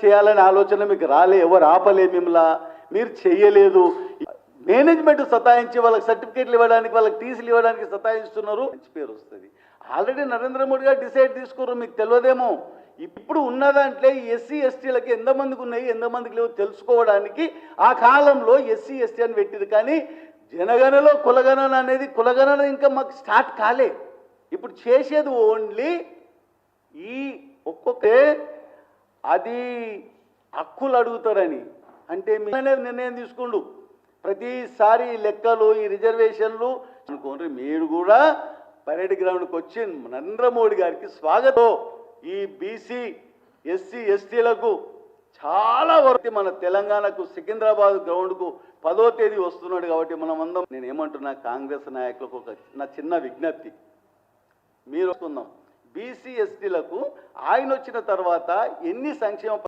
చేయాలనే ఆలోచన మీకు రాలే, ఎవరు ఆపలే మిమ్మల్ని, మీరు చెయ్యలేదు. మేనేజ్మెంట్ సతాయించి వాళ్ళకి సర్టిఫికేట్లు ఇవ్వడానికి, వాళ్ళకి టీసీలు ఇవ్వడానికి సతాయిస్తున్నారు, మంచి పేరు వస్తుంది. ఆల్రెడీ నరేంద్ర మోడీ గారు డిసైడ్ తీసుకున్నారు, మీకు తెలియదేమో. ఇప్పుడు ఉన్న దాంట్లో ఎస్సీ ఎస్టీలకి ఎంతమందికి ఉన్నాయి ఎంతమందికి లేవు తెలుసుకోవడానికి ఆ కాలంలో ఎస్సీ ఎస్టీ అని పెట్టింది. కానీ జనగణలో కులగణన అనేది, కులగణన ఇంకా మాకు స్టార్ట్ కాలే. ఇప్పుడు చేసేది ఓన్లీ ఈ ఒక్కొక్కే అది హక్కులు అడుగుతారని, అంటే నిర్ణయం తీసుకుండు. ప్రతిసారి లెక్కలు ఈ రిజర్వేషన్లు అనుకోండి. మీరు కూడా పరేడ్ గ్రౌండ్కి వచ్చి నరేంద్ర మోడీ గారికి స్వాగతం. ఈ బీసీ ఎస్సీ ఎస్టీలకు చాలా వరకు మన తెలంగాణకు సికింద్రాబాద్ గ్రౌండ్కు 10వ తేదీ వస్తున్నాడు. కాబట్టి మనం అందరం, నేను ఏమంటున్నా, కాంగ్రెస్ నాయకులకు ఒక చిన్న విజ్ఞప్తి, మీరు వస్తున్నాం బీసీ ఎస్టీలకు ఆయన వచ్చిన తర్వాత ఎన్ని సంక్షేమ